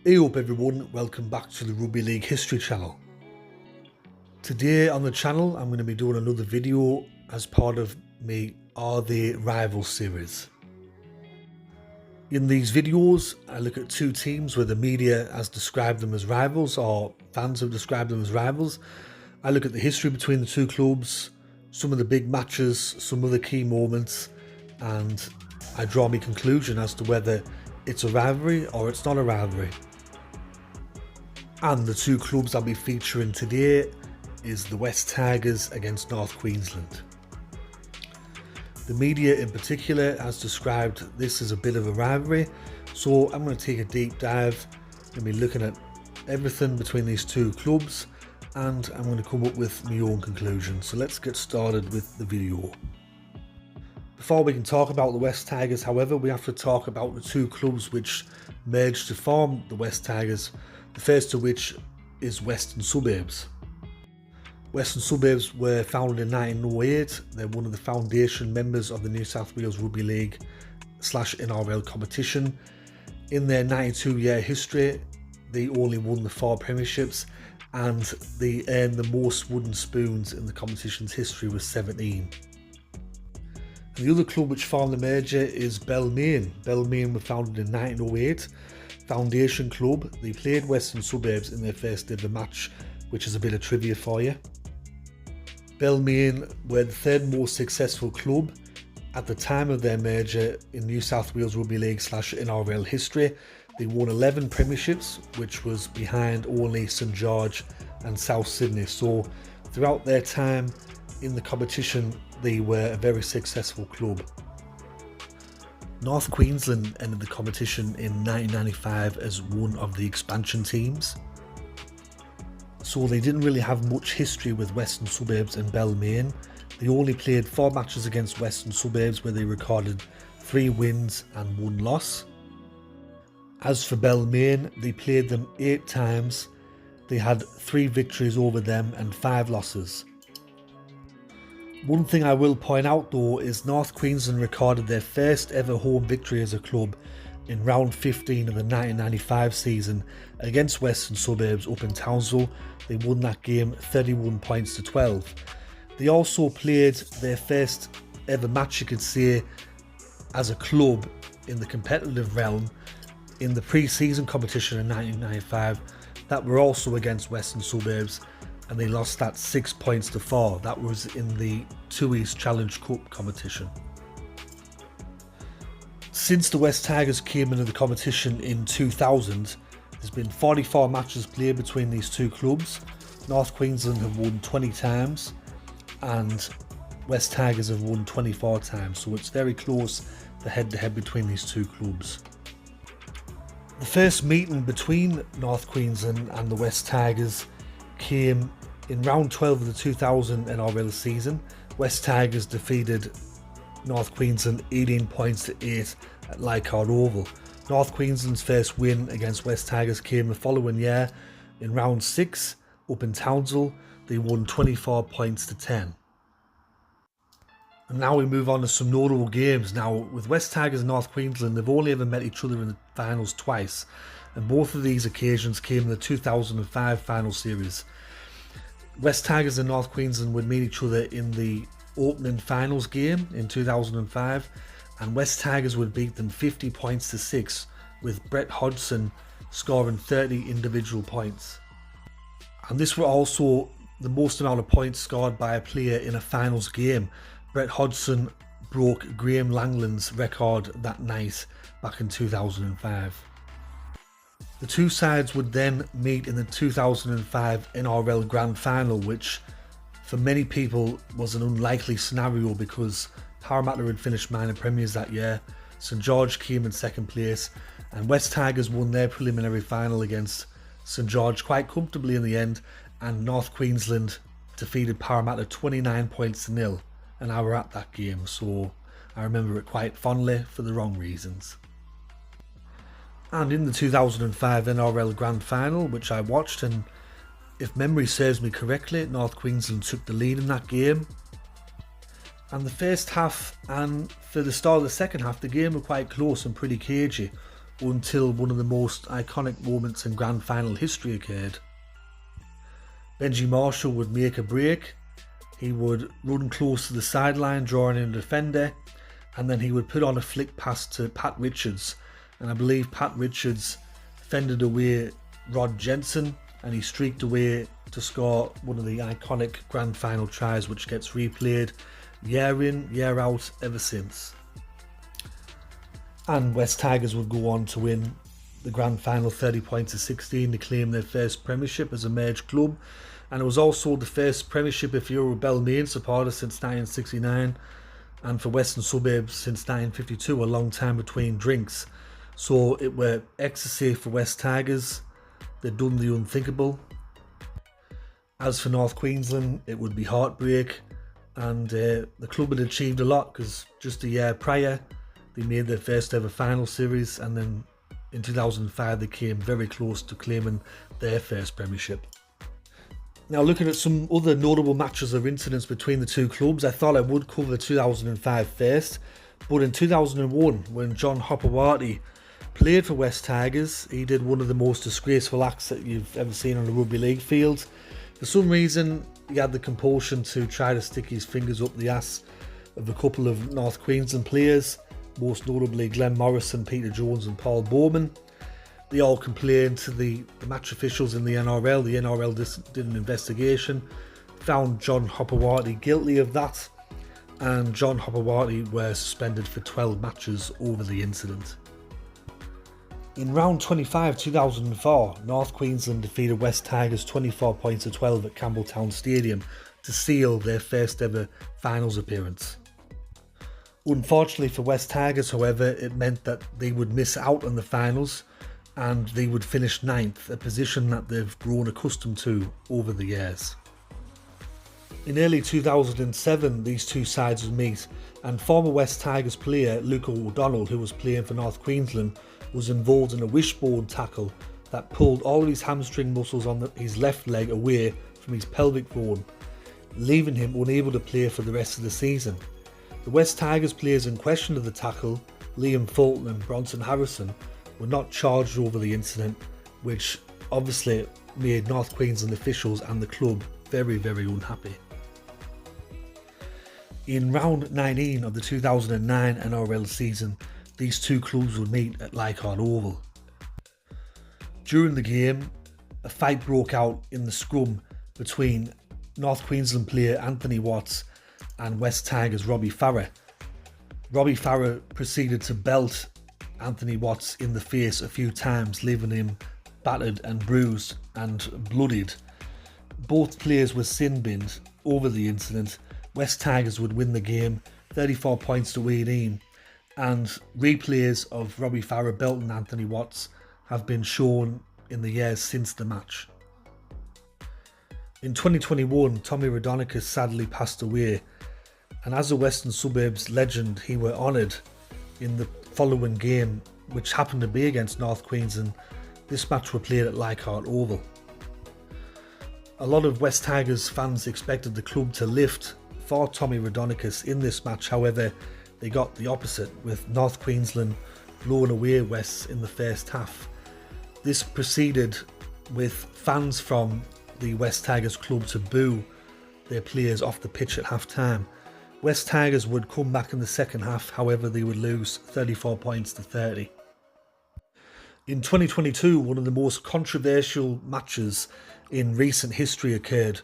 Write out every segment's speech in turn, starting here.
Hey up everyone, welcome back to the Rugby League History channel. Today on the channel I'm going to be doing another video as part of my Are They Rivals series. In these videos I look at two teams where the media has described them as rivals or fans have described them as rivals. I look at the history between the two clubs, some of the big matches, some of the key moments, and I draw my conclusion as to whether it's a rivalry or it's not a rivalry. And the two clubs I'll be featuring today is the West Tigers against North Queensland. The media in particular has described this as a bit of a rivalry, so I'm going to take a deep dive and be looking at everything between these two clubs, and I'm going to come up with my own conclusion. So let's get started with the video. Before we can talk about the West Tigers, however, we have to talk about the two clubs which merged to form the West Tigers, the first of which is Western Suburbs. Western Suburbs were founded in 1908. They're one of the foundation members of the New South Wales Rugby League / NRL competition. In their 92-year history, they only won the 4 premierships, and they earned the most wooden spoons in the competition's history with 17. And the other club which formed the merger is Balmain. Balmain were founded in 1908. Foundation club. They played Western Suburbs in their first ever match, which is a bit of trivia for you. Balmain were the third most successful club at the time of their merger in New South Wales Rugby League / NRL history. They won 11 premierships, which was behind only St George and South Sydney. So throughout their time in the competition, they were a very successful club. North Queensland entered the competition in 1995 as one of the expansion teams. So they didn't really have much history with Western Suburbs and Balmain. They only played 4 matches against Western Suburbs where they recorded 3 wins and 1 loss. As for Balmain, they played them 8 times. They had 3 victories over them and 5 losses. One thing I will point out though is North Queensland recorded their first ever home victory as a club in round 15 of the 1995 season against Western Suburbs up in Townsville. They won that game 31 points to 12. They also played their first ever match, you could say, as a club in the competitive realm in the pre-season competition in 1995 that were also against Western Suburbs, and they lost that 6 points to 4. That was in the 2 East Challenge Cup competition. Since the West Tigers came into the competition in 2000, there's been 44 matches played between these two clubs. North Queensland have won 20 times and West Tigers have won 24 times, so it's very close, the head-to-head between these two clubs. The first meeting between North Queensland and the West Tigers came in round 12 of the 2000 NRL season. West Tigers defeated North Queensland 18 points to 8 at Leichhardt Oval. North Queensland's first win against West Tigers came the following year in round 6 up in Townsville. They won 24 points to 10. And now we move on to some notable games. Now with West Tigers and North Queensland, they've only ever met each other in the finals twice, and both of these occasions came in the 2005 final series. West Tigers and North Queensland would meet each other in the opening finals game in 2005, and West Tigers would beat them 50 points to 6 with Brett Hodgson scoring 30 individual points. And this were also the most amount of points scored by a player in a finals game. Brett Hodgson broke Graham Langland's record that night back in 2005. The two sides would then meet in the 2005 NRL Grand Final, which for many people was an unlikely scenario because Parramatta had finished minor premiers that year, St George came in second place, and West Tigers won their preliminary final against St George quite comfortably in the end, and North Queensland defeated Parramatta 29 points to 0, and I were at that game, so I remember it quite fondly for the wrong reasons. And in the 2005 NRL Grand Final, which I watched, and if memory serves me correctly, North Queensland took the lead in that game. And the first half and for the start of the second half, the game were quite close and pretty cagey. until one of the most iconic moments in grand final history occurred. Benji Marshall would make a break, he would run close to the sideline drawing in a defender, and then he would put on a flick pass to Pat Richards, and I believe Pat Richards fended away Rod Jensen and he streaked away to score one of the iconic grand final tries which gets replayed year in, year out ever since. And West Tigers would go on to win the grand final 30 points to 16 to claim their first premiership as a merged club, and it was also the first premiership if you're a Balmain supporter since 1969, and for Western Suburbs since 1952, a long time between drinks. So it were ecstasy for West Tigers. They'd done the unthinkable. As for North Queensland, it would be heartbreak, and the club had achieved a lot because just a year prior they made their first ever final series, and then in 2005 they came very close to claiming their first premiership. Now, looking at some other notable matches or incidents between the two clubs, I thought I would cover 2005 first, but in 2001 when John Hopewadi played for West Tigers, he did one of the most disgraceful acts that you've ever seen on a rugby league field. For some reason, he had the compulsion to try to stick his fingers up the ass of a couple of North Queensland players, most notably Glenn Morrison, Peter Jones and Paul Bowman. They all complained to the match officials in the NRL. The NRL did an investigation, found John Hopewadi guilty of that, and John Hopewadi was suspended for 12 matches over the incident. In round 25, 2004, North Queensland defeated West Tigers 24 points to 12 at Campbelltown Stadium to seal their first ever finals appearance. Unfortunately for West Tigers, however, it meant that they would miss out on the finals and they would finish 9th, a position that they've grown accustomed to over the years. In early 2007, these two sides would meet, and former West Tigers player Luke O'Donnell, who was playing for North Queensland, was involved in a wishbone tackle that pulled all of his hamstring muscles on his left leg away from his pelvic bone, leaving him unable to play for the rest of the season. The West Tigers players in question of the tackle, Liam Fulton and Bronson Harrison, were not charged over the incident, which obviously made North Queensland officials and the club very, very unhappy. In round 19 of the 2009 NRL season, these two clubs would meet at Leichhardt Oval. During the game, a fight broke out in the scrum between North Queensland player Anthony Watts and West Tigers Robbie Farah. Robbie Farah proceeded to belt Anthony Watts in the face a few times, leaving him battered and bruised and bloodied. Both players were sin-binned over the incident. West Tigers would win the game 34 points to 18, and replays of Robbie Farah belting Anthony Watts have been shown in the years since the match. In 2021, Tommy Raudonikis sadly passed away, and as a Western Suburbs legend, he were honoured in the following game, which happened to be against North Queensland. This match were played at Leichhardt Oval. A lot of West Tigers fans expected the club to lift for Tommy Raudonikis in this match, however, they got the opposite, with North Queensland blowing away Wests in the first half. This proceeded with fans from the West Tigers club to boo their players off the pitch at half time. West Tigers would come back in the second half, however they would lose 34 points to 30. In 2022, one of the most controversial matches in recent history occurred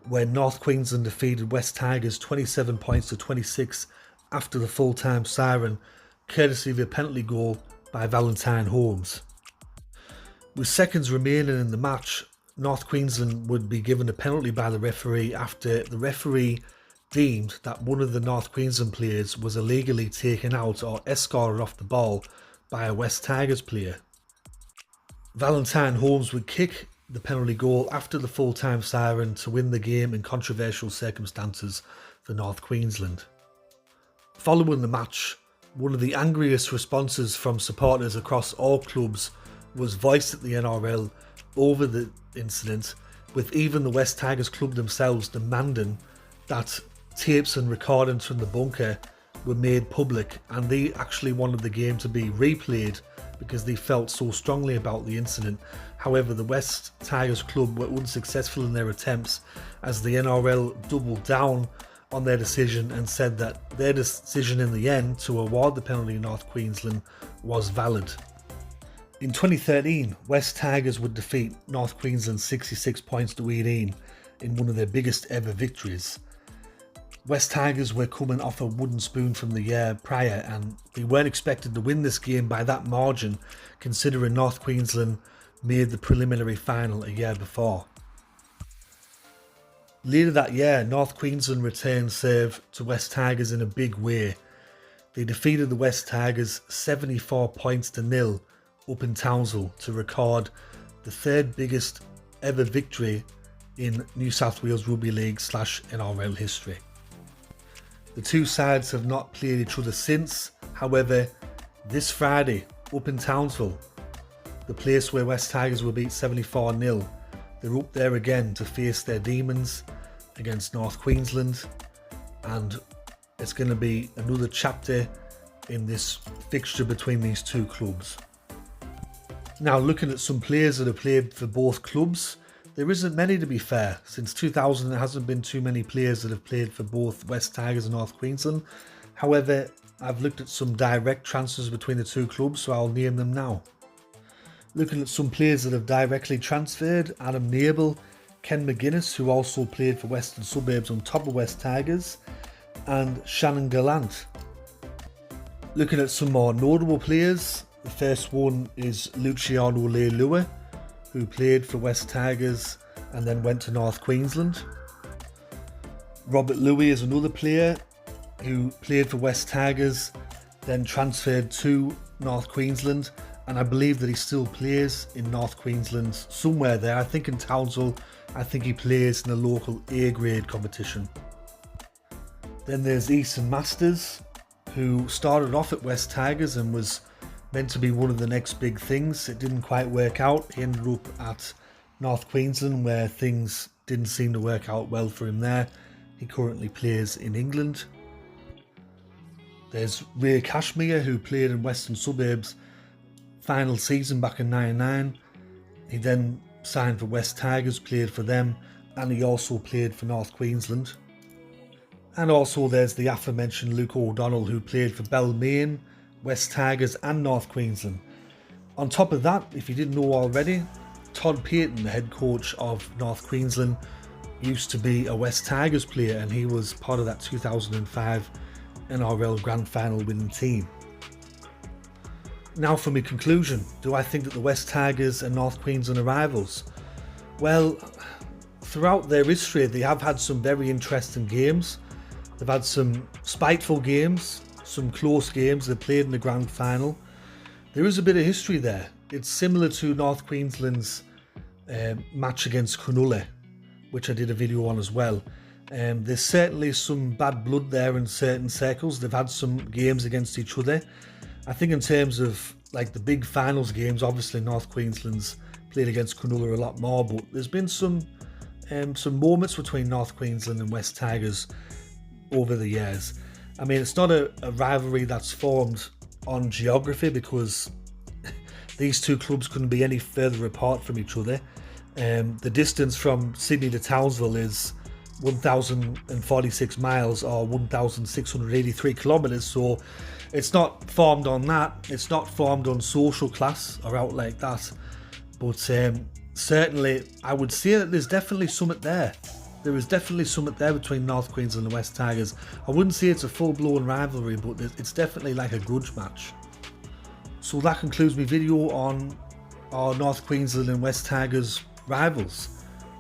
when North Queensland defeated West Tigers 27 points to 26 after the full-time siren, courtesy of a penalty goal by Valentine Holmes. With seconds remaining in the match, North Queensland would be given a penalty by the referee after the referee deemed that one of the North Queensland players was illegally taken out or escorted off the ball by a West Tigers player. Valentine Holmes would kick the penalty goal after the full-time siren to win the game in controversial circumstances for North Queensland. Following the match, one of the angriest responses from supporters across all clubs was voiced at the NRL over the incident, with even the West Tigers club themselves demanding that tapes and recordings from the bunker were made public, and they actually wanted the game to be replayed because they felt so strongly about the incident. However, the West Tigers club were unsuccessful in their attempts as the NRL doubled down on their decision and said that their decision in the end to award the penalty in North Queensland was valid. In 2013, West Tigers would defeat North Queensland 66 points to 18 in one of their biggest ever victories. West Tigers were coming off a wooden spoon from the year prior and they weren't expected to win this game by that margin, considering North Queensland made the preliminary final a year before. Later that year, North Queensland returned serve to West Tigers in a big way. They defeated the West Tigers 74 points to 0 up in Townsville to record the third biggest ever victory in New South Wales Rugby League / NRL history. The two sides have not played each other since. However, this Friday up in Townsville, the place where West Tigers were beat 74-0, they're up there again to face their demons against North Queensland, and it's going to be another chapter in this fixture between these two clubs. Now, looking at some players that have played for both clubs, there isn't many, to be fair. Since 2000 there hasn't been too many players that have played for both West Tigers and North Queensland. However, I've looked at some direct transfers between the two clubs, so I'll name them now. Looking at some players that have directly transferred: Adam Nabel, Ken McGuinness, who also played for Western Suburbs on top of West Tigers, and Shannon Gallant. Looking at some more notable players, the first one is Luciano Leilua, who played for West Tigers and then went to North Queensland. Robert Louis is another player who played for West Tigers, then transferred to North Queensland, and I believe that he still plays in North Queensland somewhere there. I think in Townsville. I think he plays in a local A-grade competition. Then there's Easton Masters, who started off at West Tigers and was meant to be one of the next big things. It didn't quite work out. He ended up at North Queensland, where things didn't seem to work out well for him there. He currently plays in England. There's Ray Cashmere, who played in Western Suburbs final season back in '99. He then signed for West Tigers, played for them, and he also played for North Queensland. And also there's the aforementioned Luke O'Donnell, who played for Balmain, West Tigers and North Queensland. On top of that, if you didn't know already, Todd Payton, the head coach of North Queensland, used to be a West Tigers player, and he was part of that 2005 NRL Grand Final winning team. Now for my conclusion, do I think that the West Tigers and North Queensland are rivals? Well, throughout their history they have had some very interesting games. They've had some spiteful games, some close games. They played in the grand final. There is a bit of history there. It's similar to North Queensland's match against Cronulla, which I did a video on as well. There's certainly some bad blood there in certain circles. They've had some games against each other. I think in terms of like the big finals games, obviously North Queensland's played against Cronulla a lot more, but there's been some moments between North Queensland and West Tigers over the years. I mean, it's not a rivalry that's formed on geography, because these two clubs couldn't be any further apart from each other. The distance from Sydney to Townsville is 1,046 miles or 1,683 kilometres, so it's not formed on that. It's not formed on social class or out like that, but certainly I would say that there's definitely something there. There is definitely something there between North Queensland and West Tigers. I wouldn't say it's a full-blown rivalry, but it's definitely like a grudge match. So that concludes my video on our North Queensland and West Tigers rivals.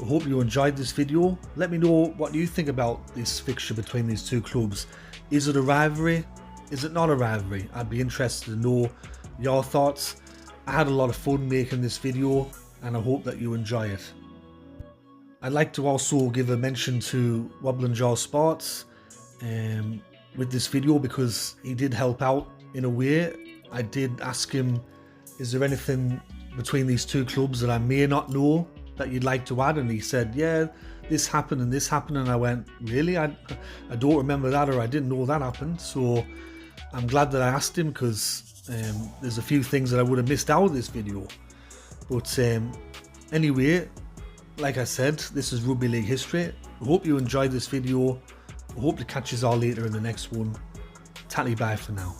I hope you enjoyed this video. Let me know what you think about this fixture between these two clubs. Is it a rivalry? Is it not a rivalry? I'd be interested to know your thoughts. I had a lot of fun making this video, and I hope that you enjoy it. I'd like to also give a mention to Wobbling Jaw Sports with this video, because he did help out in a way. I did ask him, is there anything between these two clubs that I may not know that you'd like to add? And he said, yeah, this happened and this happened. And I went, really? I don't remember that, or I didn't know that happened. So I'm glad that I asked him, because There's a few things that I would have missed out of this video, but anyway, like I said, this is rugby league history. I hope you enjoyed this video. I hope to catch you all later in the next one. Tatty bye for now.